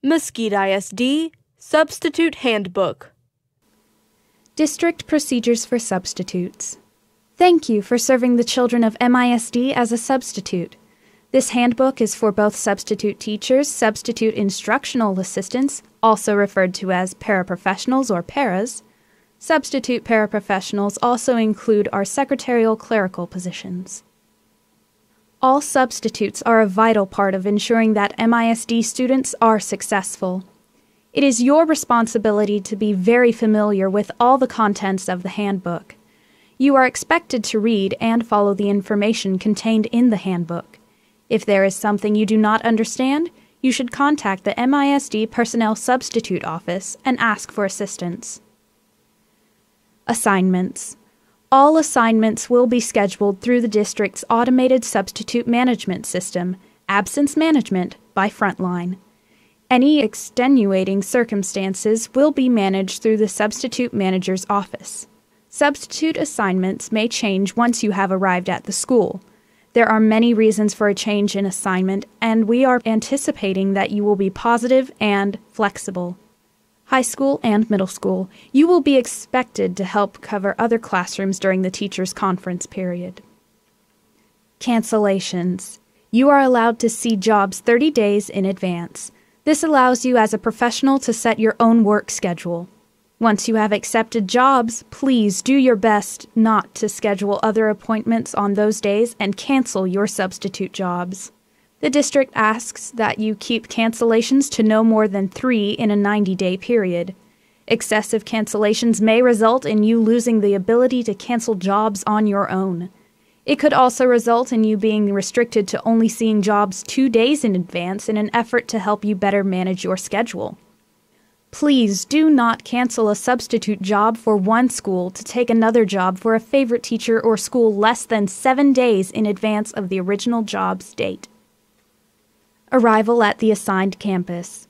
Mesquite ISD Substitute Handbook. District Procedures for Substitutes. Thank you for serving the children of MISD as a substitute. This handbook is for both substitute teachers, substitute instructional assistants, also referred to as paraprofessionals or paras. Substitute paraprofessionals also include our secretarial clerical positions. All substitutes are a vital part of ensuring that MISD students are successful. It is your responsibility to be very familiar with all the contents of the handbook. You are expected to read and follow the information contained in the handbook. If there is something you do not understand, you should contact the MISD Personnel Substitute Office and ask for assistance. Assignments. All assignments will be scheduled through the district's automated substitute management system, Absence Management, by Frontline. Any extenuating circumstances will be managed through the substitute manager's office. Substitute assignments may change once you have arrived at the school. There are many reasons for a change in assignment, and we are anticipating that you will be positive and flexible. High school and middle school, you will be expected to help cover other classrooms during the teacher's conference period. Cancellations. You are allowed to see jobs 30 days in advance. This allows you as a professional to set your own work schedule. Once you have accepted jobs, please do your best not to schedule other appointments on those days and cancel your substitute jobs. The district asks that you keep cancellations to no more than 3 in a 90-day period. Excessive cancellations may result in you losing the ability to cancel jobs on your own. It could also result in you being restricted to only seeing jobs 2 days in advance in an effort to help you better manage your schedule. Please do not cancel a substitute job for one school to take another job for a favorite teacher or school less than 7 days in advance of the original job's date. Arrival at the assigned campus.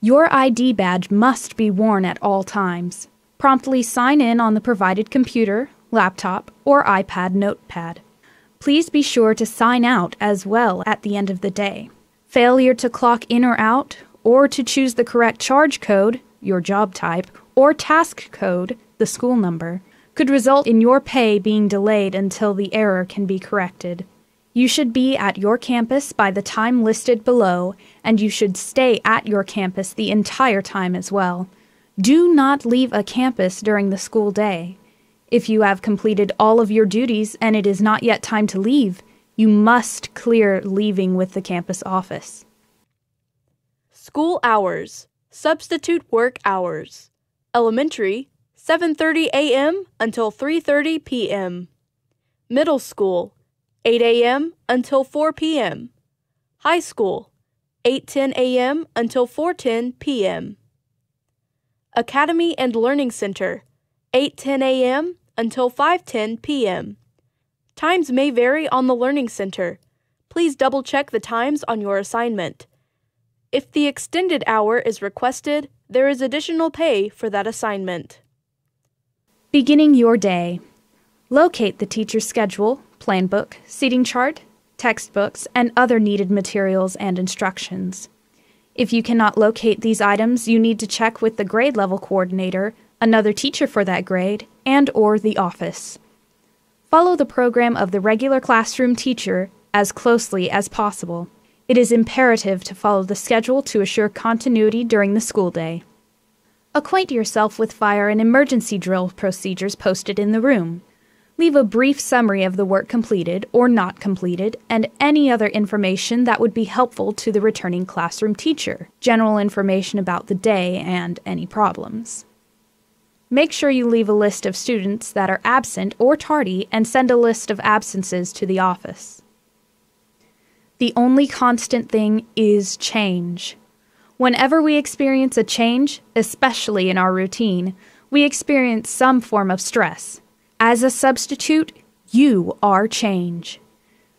Your ID badge must be worn at all times. Promptly sign in on the provided computer, laptop, or iPad notepad. Please be sure to sign out as well at the end of the day. Failure to clock in or out, or to choose the correct charge code, your job type, or task code, the school number, could result in your pay being delayed until the error can be corrected. You should be at your campus by the time listed below, and you should stay at your campus the entire time as well. Do not leave a campus during the school day. If you have completed all of your duties and it is not yet time to leave, you must clear leaving with the campus office. School hours. Substitute work hours. Elementary, 7:30 a.m. until 3:30 p.m. Middle school, 8 a.m. until 4 p.m. High school, 8:10 a.m. until 4:10 p.m. Academy and Learning Center, 8:10 a.m. until 5:10 p.m. Times may vary on the Learning Center. Please double-check the times on your assignment. If the extended hour is requested, there is additional pay for that assignment. Beginning your day. Locate the teacher's schedule, plan book, seating chart, textbooks, and other needed materials and instructions. If you cannot locate these items, you need to check with the grade level coordinator, another teacher for that grade, and/or the office. Follow the program of the regular classroom teacher as closely as possible. It is imperative to follow the schedule to assure continuity during the school day. Acquaint yourself with fire and emergency drill procedures posted in the room. Leave a brief summary of the work completed or not completed and any other information that would be helpful to the returning classroom teacher, general information about the day and any problems. Make sure you leave a list of students that are absent or tardy and send a list of absences to the office. The only constant thing is change. Whenever we experience a change, especially in our routine, we experience some form of stress. As a substitute, you are change.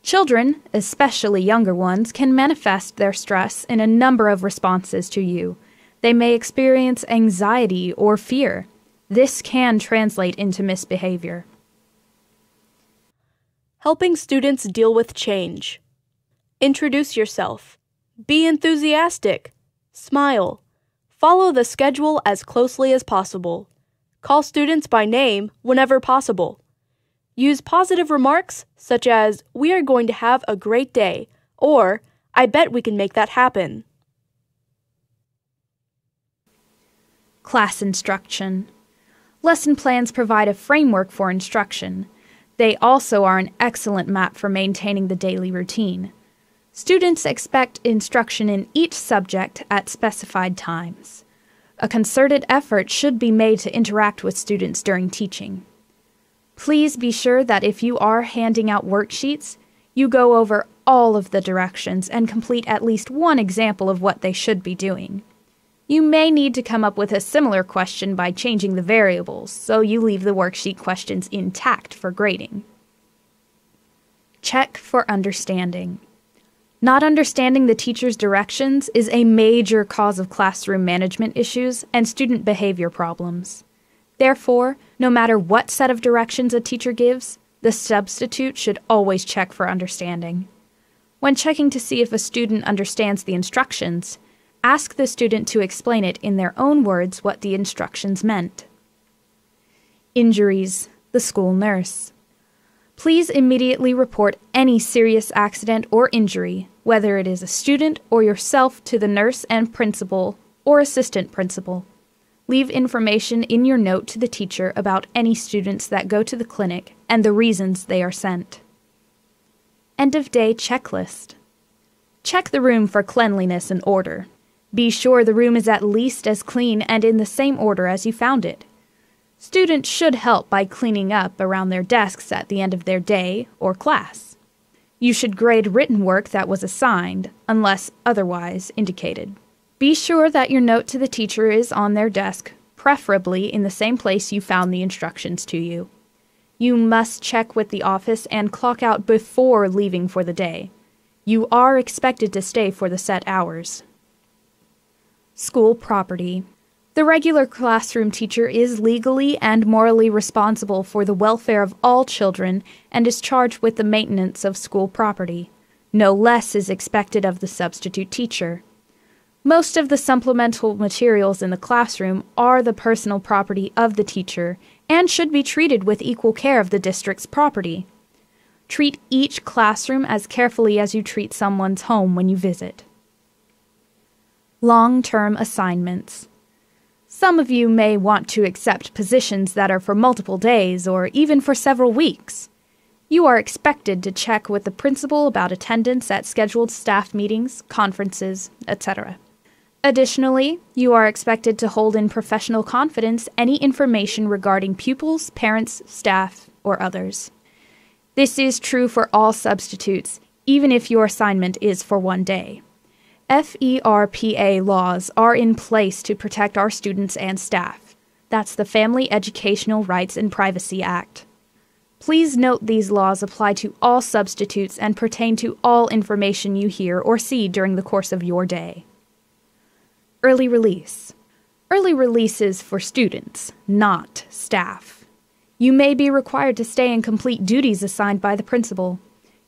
Children, especially younger ones, can manifest their stress in a number of responses to you. They may experience anxiety or fear. This can translate into misbehavior. Helping students deal with change. Introduce yourself. Be enthusiastic. Smile. Follow the schedule as closely as possible. Call students by name whenever possible. Use positive remarks such as, "We are going to have a great day," or, "I bet we can make that happen." Class instruction. Lesson plans provide a framework for instruction. They also are an excellent map for maintaining the daily routine. Students expect instruction in each subject at specified times. A concerted effort should be made to interact with students during teaching. Please be sure that if you are handing out worksheets, you go over all of the directions and complete at least one example of what they should be doing. You may need to come up with a similar question by changing the variables, so you leave the worksheet questions intact for grading. Check for understanding. Not understanding the teacher's directions is a major cause of classroom management issues and student behavior problems. Therefore, no matter what set of directions a teacher gives, the substitute should always check for understanding. When checking to see if a student understands the instructions, ask the student to explain it in their own words what the instructions meant. Injuries. The school nurse. Please immediately report any serious accident or injury, whether it is a student or yourself, to the nurse and principal or assistant principal. Leave information in your note to the teacher about any students that go to the clinic and the reasons they are sent. End-of-day checklist. Check the room for cleanliness and order. Be sure the room is at least as clean and in the same order as you found it. Students should help by cleaning up around their desks at the end of their day or class. You should grade written work that was assigned, unless otherwise indicated. Be sure that your note to the teacher is on their desk, preferably in the same place you found the instructions to you. You must check with the office and clock out before leaving for the day. You are expected to stay for the set hours. School property. The regular classroom teacher is legally and morally responsible for the welfare of all children and is charged with the maintenance of school property. No less is expected of the substitute teacher. Most of the supplemental materials in the classroom are the personal property of the teacher and should be treated with equal care of the district's property. Treat each classroom as carefully as you treat someone's home when you visit. Long-term assignments. Some of you may want to accept positions that are for multiple days or even for several weeks. You are expected to check with the principal about attendance at scheduled staff meetings, conferences, etc. Additionally, you are expected to hold in professional confidence any information regarding pupils, parents, staff, or others. This is true for all substitutes, even if your assignment is for one day. FERPA laws are in place to protect our students and staff. That's the Family Educational Rights and Privacy Act. Please note these laws apply to all substitutes and pertain to all information you hear or see during the course of your day. Early release. Early release is for students, not staff. You may be required to stay and complete duties assigned by the principal.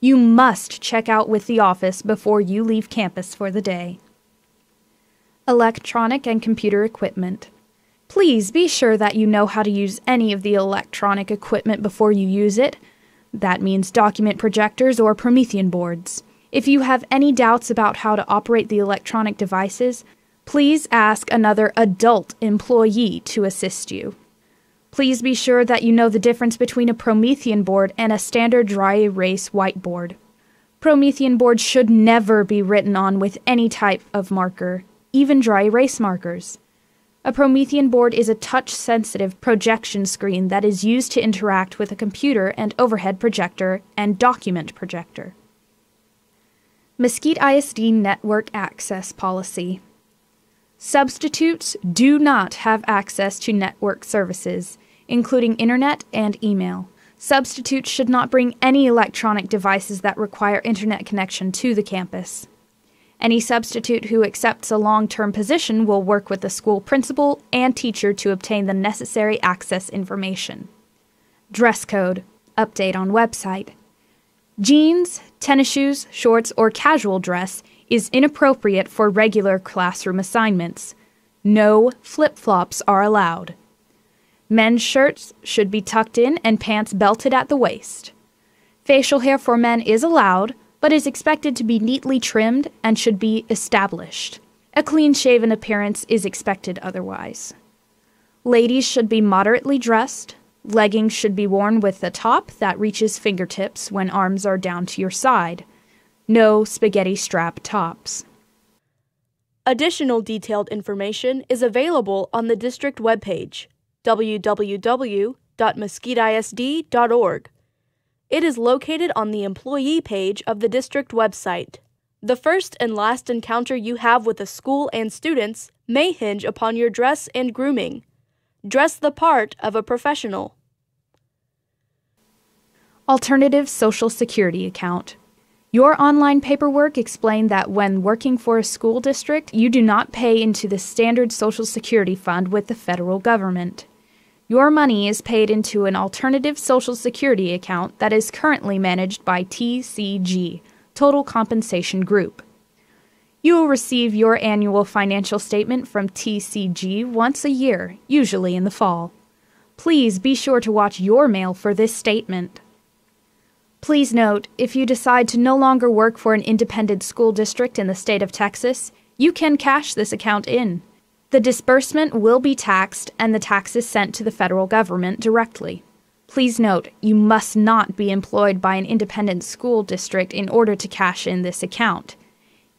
You must check out with the office before you leave campus for the day. Electronic and computer equipment. Please be sure that you know how to use any of the electronic equipment before you use it. That means document projectors or Promethean boards. If you have any doubts about how to operate the electronic devices, please ask another adult employee to assist you. Please be sure that you know the difference between a Promethean board and a standard dry erase whiteboard. Promethean boards should never be written on with any type of marker, even dry erase markers. A Promethean board is a touch-sensitive projection screen that is used to interact with a computer and overhead projector and document projector. Mesquite ISD Network Access Policy. Substitutes do not have access to network services, including internet and email. Substitutes should not bring any electronic devices that require internet connection to the campus. Any substitute who accepts a long-term position will work with the school principal and teacher to obtain the necessary access information. Dress code. Update on website. Jeans, tennis shoes, shorts, or casual dress is inappropriate for regular classroom assignments. No flip-flops are allowed. Men's shirts should be tucked in and pants belted at the waist. Facial hair for men is allowed, but is expected to be neatly trimmed and should be established. A clean-shaven appearance is expected otherwise. Ladies should be moderately dressed. Leggings should be worn with a top that reaches fingertips when arms are down to your side. No spaghetti strap tops. Additional detailed information is available on the district webpage, www.mesquiteisd.org. It is located on the employee page of the district website. The first and last encounter you have with a school and students may hinge upon your dress and grooming. Dress the part of a professional. Alternative Social Security account. Your online paperwork explained that when working for a school district, you do not pay into the standard Social Security fund with the federal government. Your money is paid into an alternative Social Security account that is currently managed by TCG, Total Compensation Group. You will receive your annual financial statement from TCG once a year, usually in the fall. Please be sure to watch your mail for this statement. Please note, if you decide to no longer work for an independent school district in the state of Texas, you can cash this account in. The disbursement will be taxed and the taxes sent to the federal government directly. Please note, you must not be employed by an independent school district in order to cash in this account.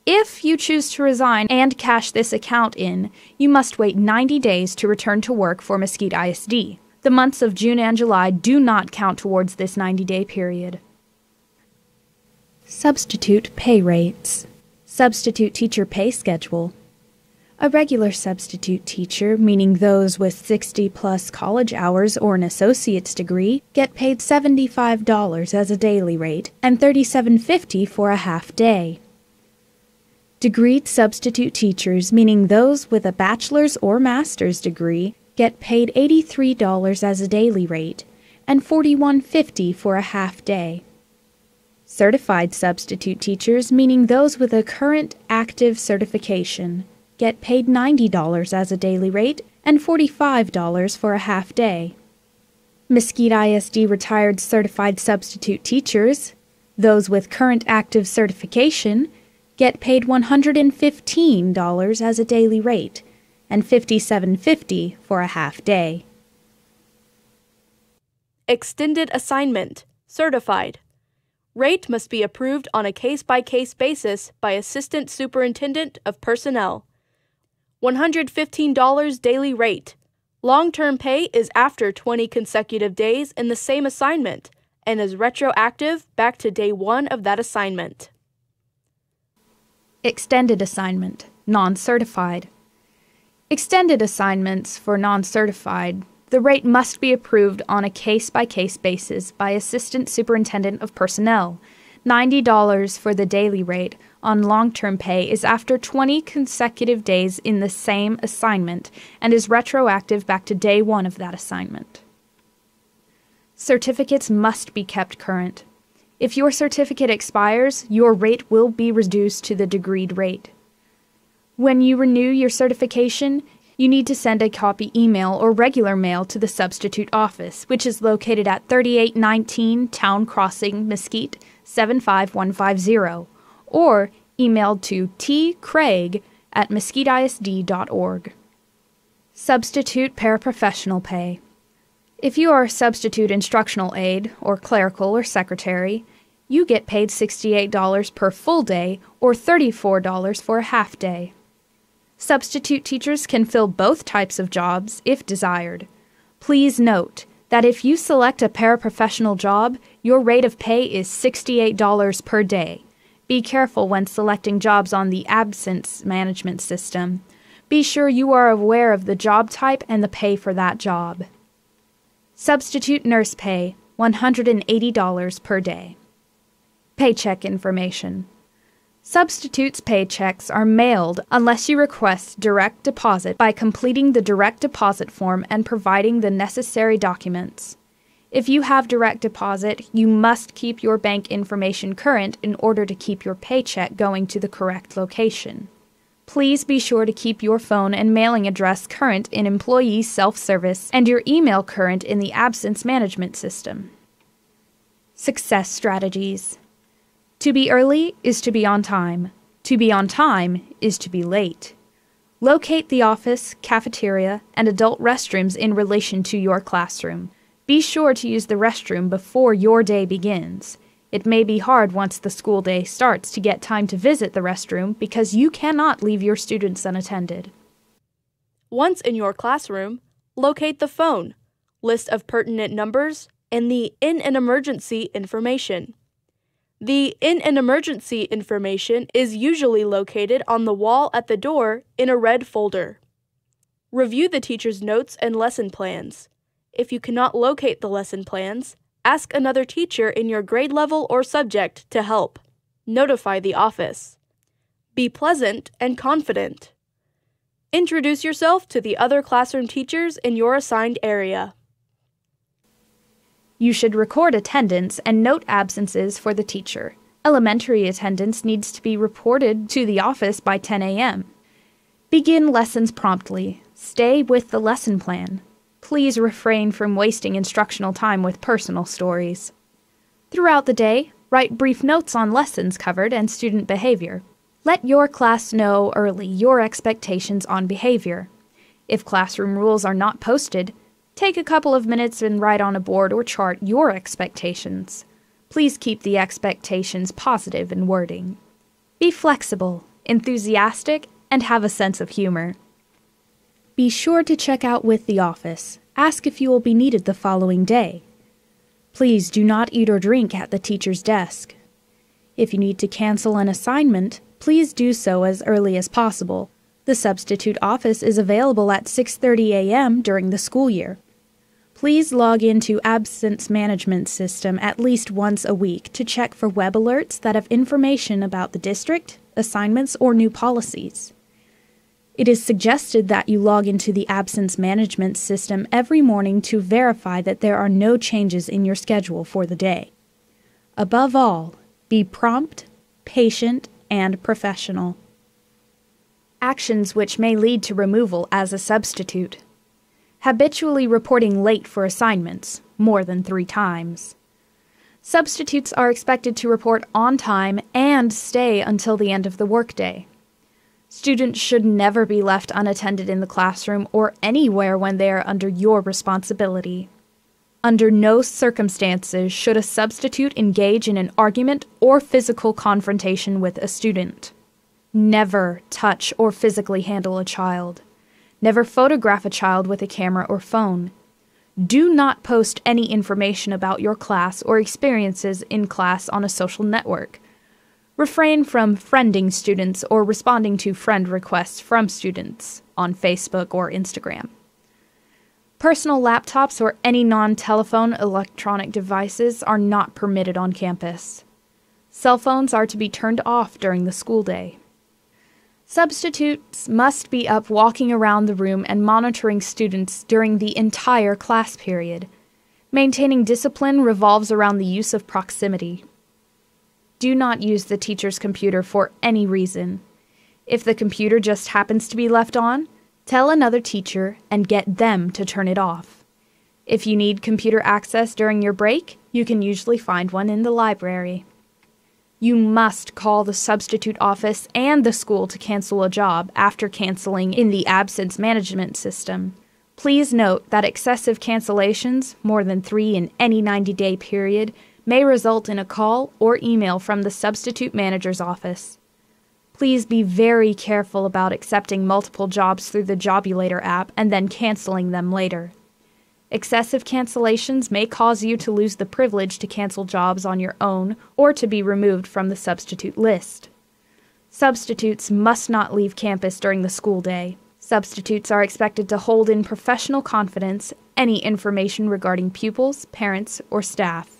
If you choose to resign and cash this account in, you must wait 90 days to return to work for Mesquite ISD. The months of June and July do not count towards this 90-day period. Substitute pay rates. Substitute teacher pay schedule. A regular substitute teacher, meaning those with 60-plus college hours or an associate's degree, get paid $75 as a daily rate and $37.50 for a half day. Degreed substitute teachers, meaning those with a bachelor's or master's degree, get paid $83 as a daily rate and $41.50 for a half day. Certified substitute teachers, meaning those with a current active certification, get paid $90 as a daily rate and $45 for a half day. Mesquite ISD retired certified substitute teachers, those with current active certification, get paid $115 as a daily rate and $57.50 for a half day. Extended assignment, certified. Rate must be approved on a case-by-case basis by Assistant Superintendent of Personnel. $115 daily rate. Long-term pay is after 20 consecutive days in the same assignment and is retroactive back to day 1 of that assignment. Extended assignment, non-certified. Extended assignments for non-certified, the rate must be approved on a case-by-case basis by Assistant Superintendent of Personnel. $90 for the daily rate on long-term pay is after 20 consecutive days in the same assignment and is retroactive back to day 1 of that assignment. Certificates must be kept current. If your certificate expires, your rate will be reduced to the degreed rate. When you renew your certification, you need to send a copy email or regular mail to the substitute office, which is located at 3819 Town Crossing, Mesquite, 75150, or emailed to tcraig@mesquiteisd.org. Substitute paraprofessional pay. If you are a substitute instructional aide, or clerical or secretary, you get paid $68 per full day or $34 for a half day. Substitute teachers can fill both types of jobs if desired. Please note that if you select a paraprofessional job, your rate of pay is $68 per day. Be careful when selecting jobs on the absence management system. Be sure you are aware of the job type and the pay for that job. Substitute nurse pay, $180 per day. Paycheck information. Substitutes' paychecks are mailed unless you request direct deposit by completing the direct deposit form and providing the necessary documents. If you have direct deposit, you must keep your bank information current in order to keep your paycheck going to the correct location. Please be sure to keep your phone and mailing address current in employee self-service and your email current in the absence management system. Success strategies. To be early is to be on time. To be on time is to be late. Locate the office, cafeteria, and adult restrooms in relation to your classroom. Be sure to use the restroom before your day begins. It may be hard once the school day starts to get time to visit the restroom because you cannot leave your students unattended. Once in your classroom, locate the phone, list of pertinent numbers, and the in an emergency information. The in an emergency information is usually located on the wall at the door in a red folder. Review the teacher's notes and lesson plans. If you cannot locate the lesson plans, ask another teacher in your grade level or subject to help. Notify the office. Be pleasant and confident. Introduce yourself to the other classroom teachers in your assigned area. You should record attendance and note absences for the teacher. Elementary attendance needs to be reported to the office by 10 a.m. Begin lessons promptly. Stay with the lesson plan. Please refrain from wasting instructional time with personal stories. Throughout the day, write brief notes on lessons covered and student behavior. Let your class know early your expectations on behavior. If classroom rules are not posted, take a couple of minutes and write on a board or chart your expectations. Please keep the expectations positive in wording. Be flexible, enthusiastic, and have a sense of humor. Be sure to check out with the office. Ask if you will be needed the following day. Please do not eat or drink at the teacher's desk. If you need to cancel an assignment, please do so as early as possible. The substitute office is available at 6:30 a.m. during the school year. Please log into Absence Management System at least once a week to check for web alerts that have information about the district, assignments, or new policies. It is suggested that you log into the Absence Management System every morning to verify that there are no changes in your schedule for the day. Above all, be prompt, patient, and professional. Actions which may lead to removal as a substitute. Habitually reporting late for assignments, more than 3 times. Substitutes are expected to report on time and stay until the end of the workday. Students should never be left unattended in the classroom or anywhere when they are under your responsibility. Under no circumstances should a substitute engage in an argument or physical confrontation with a student. Never touch or physically handle a child. Never photograph a child with a camera or phone. Do not post any information about your class or experiences in class on a social network. Refrain from friending students or responding to friend requests from students on Facebook or Instagram. Personal laptops or any non-telephone electronic devices are not permitted on campus. Cell phones are to be turned off during the school day. Substitutes must be up walking around the room and monitoring students during the entire class period. Maintaining discipline revolves around the use of proximity. Do not use the teacher's computer for any reason. If the computer just happens to be left on, tell another teacher and get them to turn it off. If you need computer access during your break, you can usually find one in the library. You must call the substitute office and the school to cancel a job after canceling in the absence management system. Please note that excessive cancellations, more than 3 in any 90-day period, may result in a call or email from the substitute manager's office. Please be very careful about accepting multiple jobs through the Jobulator app and then canceling them later. Excessive cancellations may cause you to lose the privilege to cancel jobs on your own or to be removed from the substitute list. Substitutes must not leave campus during the school day. Substitutes are expected to hold in professional confidence any information regarding pupils, parents, or staff.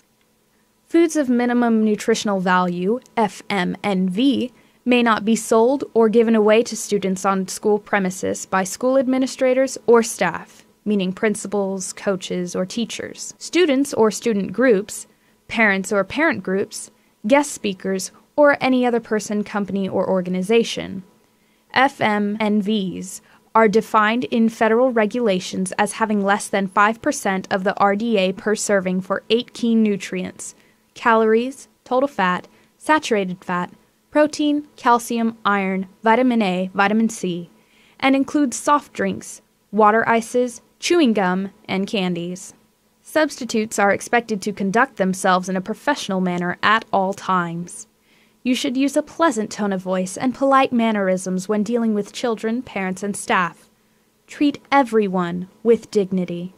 Foods of minimum nutritional value, FMNV, may not be sold or given away to students on school premises by school administrators or staff. meaning principals, coaches, or teachers, students or student groups, parents or parent groups, guest speakers, or any other person, company, or organization. FMNVs are defined in federal regulations as having less than 5% of the RDA per serving for 8 key nutrients: calories, total fat, saturated fat, protein, calcium, iron, vitamin A, vitamin C, and includes soft drinks, water ices, chewing gum, and candies. Substitutes are expected to conduct themselves in a professional manner at all times. You should use a pleasant tone of voice and polite mannerisms when dealing with children, parents, and staff. Treat everyone with dignity.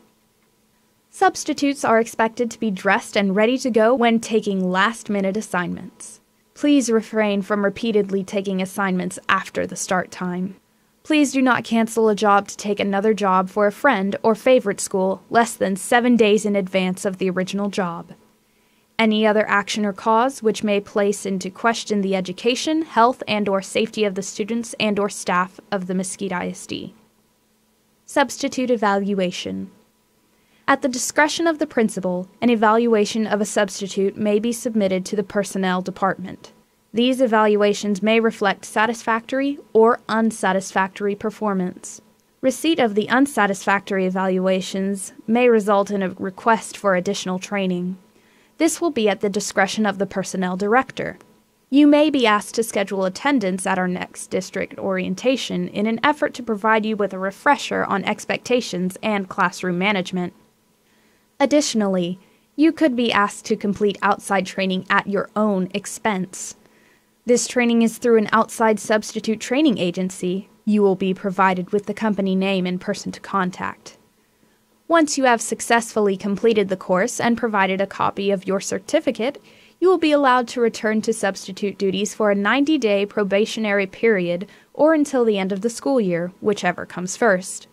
Substitutes are expected to be dressed and ready to go when taking last-minute assignments. Please refrain from repeatedly taking assignments after the start time. Please do not cancel a job to take another job for a friend or favorite school less than 7 days in advance of the original job. Any other action or cause which may place into question the education, health, and/or safety of the students and/or staff of the Mesquite ISD. Substitute evaluation. At the discretion of the principal, an evaluation of a substitute may be submitted to the personnel department. These evaluations may reflect satisfactory or unsatisfactory performance. Receipt of the unsatisfactory evaluations may result in a request for additional training. This will be at the discretion of the personnel director. You may be asked to schedule attendance at our next district orientation in an effort to provide you with a refresher on expectations and classroom management. Additionally, you could be asked to complete outside training at your own expense. This training is through an outside substitute training agency. You will be provided with the company name and person to contact. Once you have successfully completed the course and provided a copy of your certificate, you will be allowed to return to substitute duties for a 90-day probationary period or until the end of the school year, whichever comes first.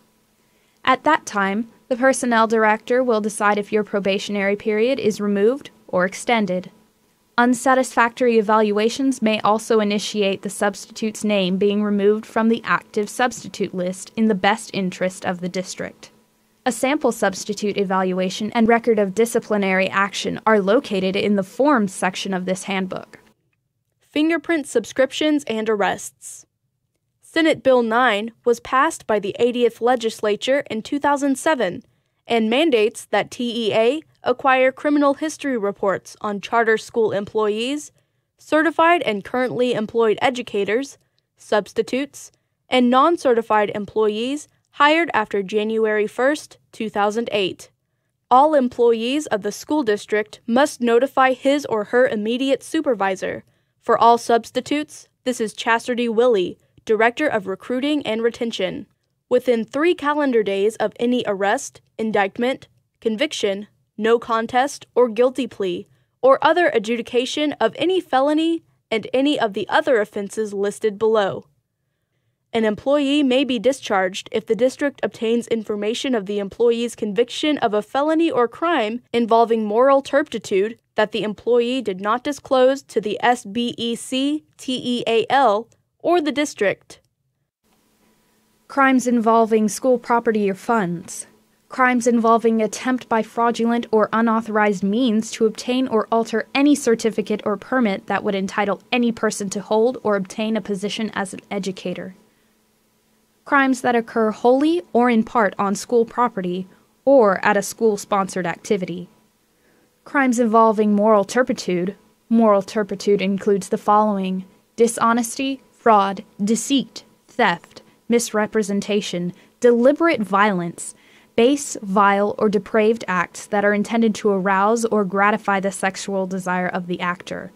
At that time, the personnel director will decide if your probationary period is removed or extended. Unsatisfactory evaluations may also initiate the substitute's name being removed from the active substitute list in the best interest of the district. A sample substitute evaluation and record of disciplinary action are located in the Forms section of this handbook. Fingerprint subscriptions and arrests. Senate Bill 9 was passed by the 80th Legislature in 2007 and mandates that TEA acquire criminal history reports on charter school employees, certified and currently employed educators, substitutes, and non-certified employees hired after January 1, 2008. All employees of the school district must notify his or her immediate supervisor. For all substitutes, this is Chastity Willie, Director of Recruiting and Retention, within 3 calendar days of any arrest, indictment, conviction, no contest or guilty plea, or other adjudication of any felony and any of the other offenses listed below. An employee may be discharged if the district obtains information of the employee's conviction of a felony or crime involving moral turpitude that the employee did not disclose to the SBEC, TEAL, or the district. Crimes involving school property or funds. Crimes involving attempt by fraudulent or unauthorized means to obtain or alter any certificate or permit that would entitle any person to hold or obtain a position as an educator. Crimes that occur wholly or in part on school property or at a school-sponsored activity. Crimes involving moral turpitude. Moral turpitude includes the following: dishonesty, fraud, deceit, theft, misrepresentation, deliberate violence, base, vile, or depraved acts that are intended to arouse or gratify the sexual desire of the actor.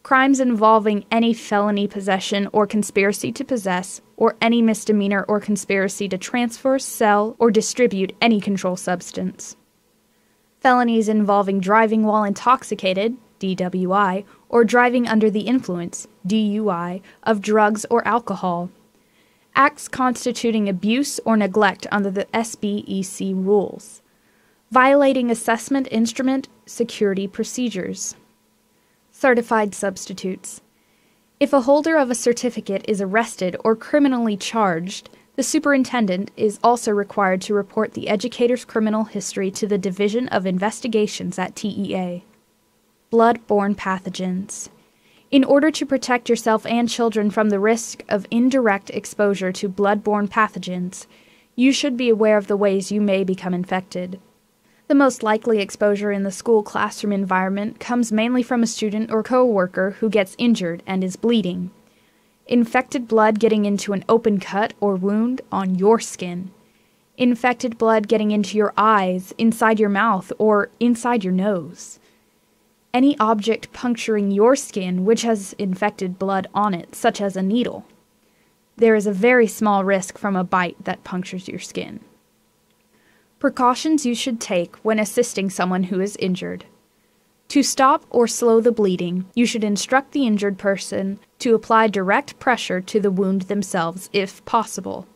Crimes involving any felony possession or conspiracy to possess, or any misdemeanor or conspiracy to transfer, sell, or distribute any controlled substance. Felonies involving driving while intoxicated, DWI, or driving under the influence, DUI, of drugs or alcohol. Acts constituting abuse or neglect under the SBEC rules. Violating assessment instrument security procedures. Certified substitutes. If a holder of a certificate is arrested or criminally charged, the The superintendent is also required to report the educator's criminal history to the Division of Investigations at TEA. Blood-borne pathogens. In order to protect yourself and children from the risk of indirect exposure to blood-borne pathogens, you should be aware of the ways you may become infected. The most likely exposure in the school classroom environment comes mainly from a student or co-worker who gets injured and is bleeding. Infected blood getting into an open cut or wound on your skin. Infected blood getting into your eyes, inside your mouth, or inside your nose. Any object puncturing your skin which has infected blood on it, such as a needle. There is a very small risk from a bite that punctures your skin. Precautions you should take when assisting someone who is injured. To stop or slow the bleeding, you should instruct the injured person to apply direct pressure to the wound themselves if possible.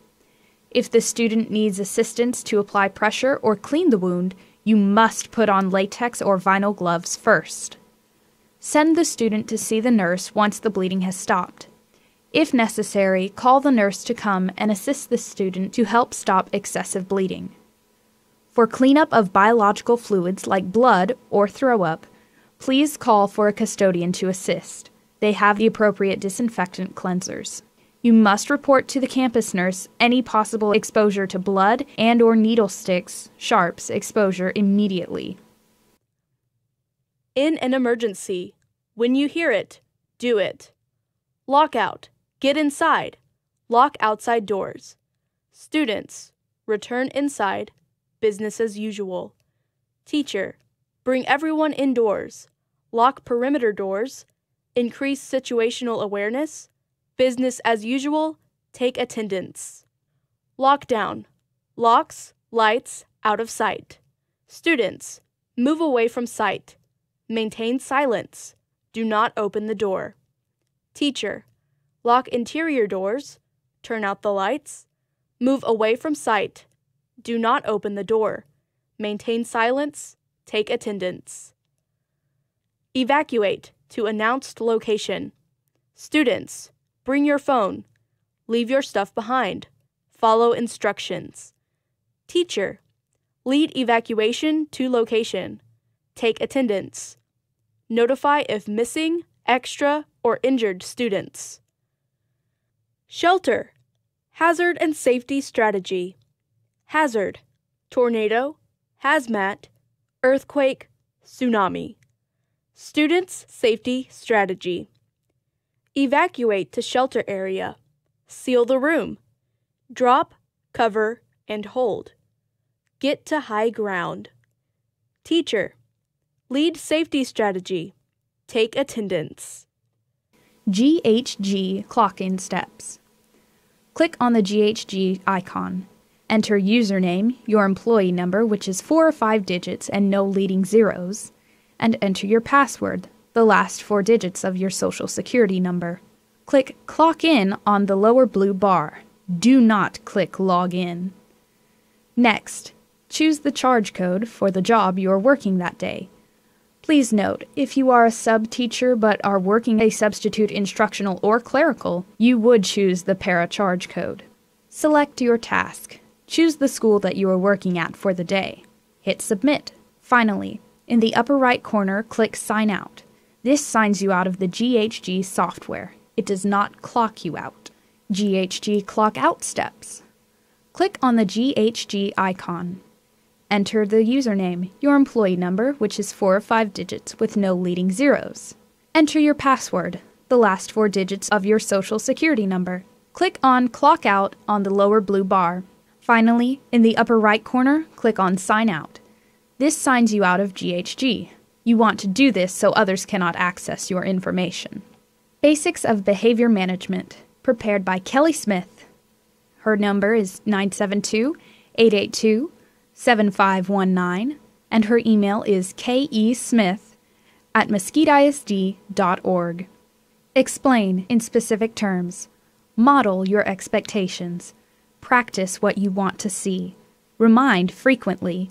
If the student needs assistance to apply pressure or clean the wound, you must put on latex or vinyl gloves first. Send the student to see the nurse once the bleeding has stopped. If necessary, call the nurse to come and assist the student to help stop excessive bleeding. For cleanup of biological fluids like blood or throw-up, please call for a custodian to assist. They have the appropriate disinfectant cleansers. You must report to the campus nurse any possible exposure to blood and/or needle sticks, sharps exposure immediately. In an emergency, when you hear it, do it. Lockout, get inside. Lock outside doors. Students, return inside. Business as usual. Teacher, bring everyone indoors. Lock perimeter doors. Increase situational awareness. Business as usual. Take attendance. Lockdown. Locks, lights, out of sight. Students, move away from sight. Maintain silence. Do not open the door. Teacher, lock interior doors. Turn out the lights. Move away from sight. Do not open the door. Maintain silence. Take attendance. Evacuate to announced location. Students, bring your phone. Leave your stuff behind. Follow instructions. Teacher, lead evacuation to location. Take attendance. Notify if missing, extra, or injured students. Shelter. Hazard and safety strategy. Hazard. Tornado, hazmat, earthquake, tsunami. Students' safety strategy. Evacuate to shelter area. Seal the room. Drop, cover, and hold. Get to high ground. Teacher, lead safety strategy. Take attendance. GHG clock-in steps. Click on the GHG icon. Enter username, your employee number, which is 4 or 5 digits and no leading zeros, and enter your password, the last 4 digits of your social security number. Click Clock In on the lower blue bar. Do not click Log In. Next, choose the charge code for the job you are working that day. Please note, if you are a sub-teacher but are working a substitute instructional or clerical, you would choose the para charge code. Select your task. Choose the school that you are working at for the day. Hit Submit. Finally, in the upper right corner, click Sign Out. This signs you out of the GHG software. It does not clock you out. GHG Clock Out steps. Click on the GHG icon. Enter the username, your employee number, which is 4 or 5 digits with no leading zeros. Enter your password, the last 4 digits of your social security number. Click on Clock Out on the lower blue bar. Finally, in the upper right corner, click on Sign Out. This signs you out of GHG. You want to do this so others cannot access your information. Basics of Behavior Management, prepared by Kelly Smith. Her number is 972-882-7519, and her email is kesmith@mesquiteisd.org. Explain in specific terms. Model your expectations. Practice what you want to see. Remind frequently.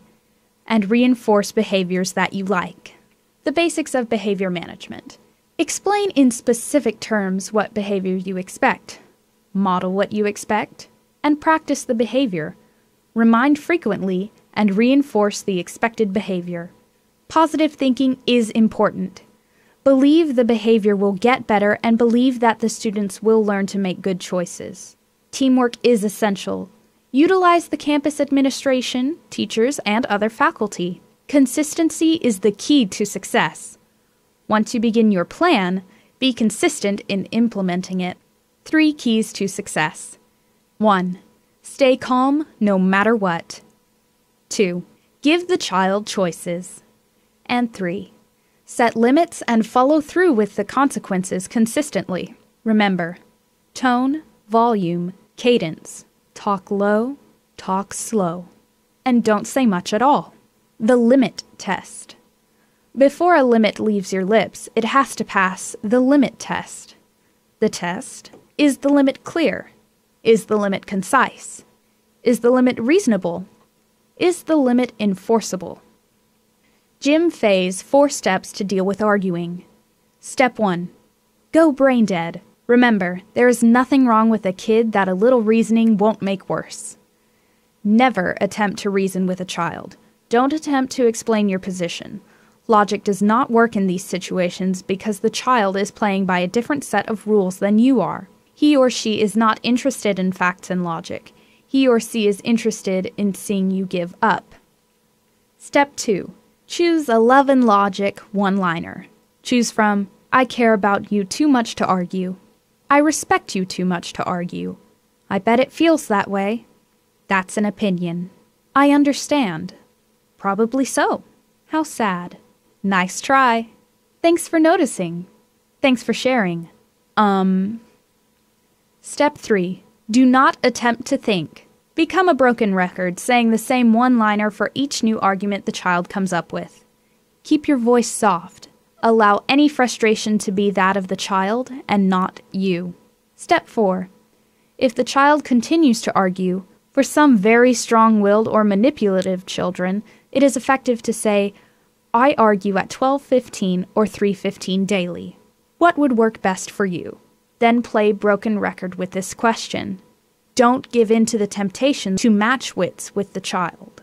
And reinforce behaviors that you like. The basics of behavior management. Explain in specific terms what behavior you expect. Model what you expect. and practice the behavior. Remind frequently and reinforce the expected behavior. Positive thinking is important. Believe the behavior will get better and believe that the students will learn to make good choices. Teamwork is essential. Utilize the campus administration, teachers, and other faculty. Consistency is the key to success. Once you begin your plan, be consistent in implementing it. 3 keys to success. 1. Stay calm no matter what. 2. Give the child choices. And 3. Set limits and follow through with the consequences consistently. Remember, tone, volume, cadence. Talk low, talk slow. And don't say much at all. The limit test. Before a limit leaves your lips, it has to pass the limit test. The test: is the limit clear? Is the limit concise? Is the limit reasonable? Is the limit enforceable? Jim Fay's 4 steps to deal with arguing. Step 1. Go brain dead. Remember, there is nothing wrong with a kid that a little reasoning won't make worse. Never attempt to reason with a child. Don't attempt to explain your position. Logic does not work in these situations because the child is playing by a different set of rules than you are. He or she is not interested in facts and logic. He or she is interested in seeing you give up. Step 2. Choose a love and logic one-liner. Choose from, I care about you too much to argue. I respect you too much to argue. I bet it feels that way. That's an opinion. I understand. Probably so. How sad. Nice try. Thanks for noticing. Thanks for sharing. Step 3. Do not attempt to think. Become a broken record, saying the same one-liner for each new argument the child comes up with. Keep your voice soft. Allow any frustration to be that of the child and not you. Step 4. If the child continues to argue, for some very strong-willed or manipulative children, it is effective to say, I argue at 12:15 or 3:15 daily. What would work best for you? Then play broken record with this question. Don't give in to the temptation to match wits with the child.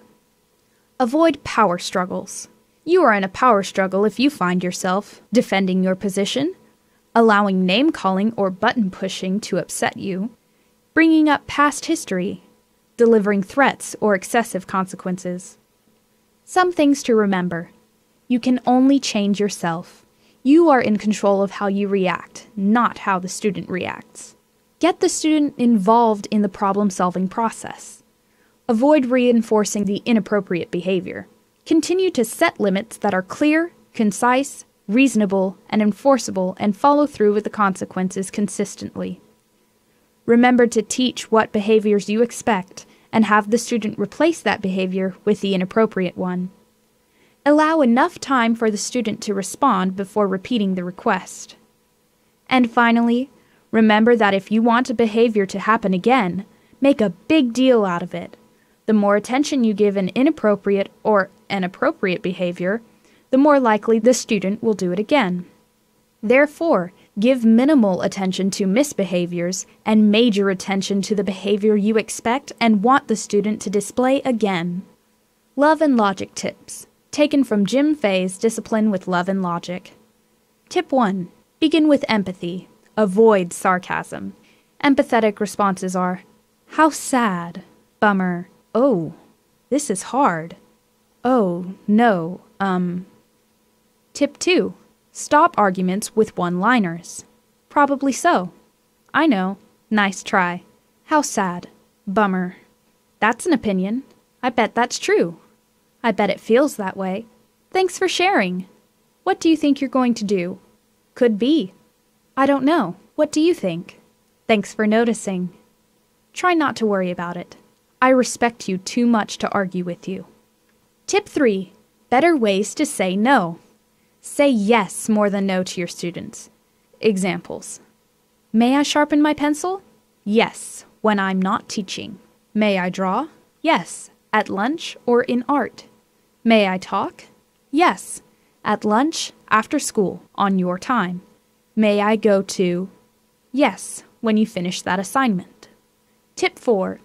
Avoid power struggles. You are in a power struggle if you find yourself defending your position, allowing name-calling or button-pushing to upset you, bringing up past history, delivering threats or excessive consequences. Some things to remember. You can only change yourself. You are in control of how you react, not how the student reacts. Get the student involved in the problem-solving process. Avoid reinforcing the inappropriate behavior. Continue to set limits that are clear, concise, reasonable, and enforceable, and follow through with the consequences consistently. Remember to teach what behaviors you expect and have the student replace that behavior with the inappropriate one. Allow enough time for the student to respond before repeating the request. And finally, remember that if you want a behavior to happen again, make a big deal out of it. The more attention you give an inappropriate or an appropriate behavior, the more likely the student will do it again. Therefore, give minimal attention to misbehaviors and major attention to the behavior you expect and want the student to display again. Love and logic tips, taken from Jim Fay's Discipline with Love and Logic. Tip 1. Begin with empathy. Avoid sarcasm. Empathetic responses are, how sad, bummer, oh, this is hard, oh, no, Tip 2. Stop arguments with one-liners. Probably so. I know. Nice try. How sad. Bummer. That's an opinion. I bet that's true. I bet it feels that way. Thanks for sharing. What do you think you're going to do? Could be. I don't know. What do you think? Thanks for noticing. Try not to worry about it. I respect you too much to argue with you. Tip 3. Better ways to say no. Say yes more than no to your students. Examples. May I sharpen my pencil? Yes, when I'm not teaching. May I draw? Yes, at lunch or in art. May I talk? Yes, at lunch, after school, on your time. May I go to? Yes, when you finish that assignment. Tip 4.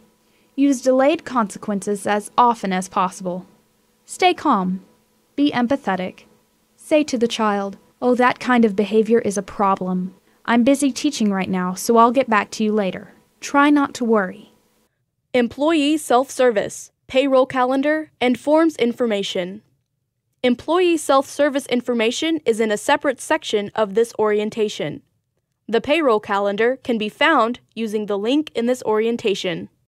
Use delayed consequences as often as possible. Stay calm. Be empathetic. Say to the child, "Oh, that kind of behavior is a problem. I'm busy teaching right now, so I'll get back to you later." Try not to worry. Employee self-service, payroll calendar, and forms information. Employee self-service information is in a separate section of this orientation. The payroll calendar can be found using the link in this orientation.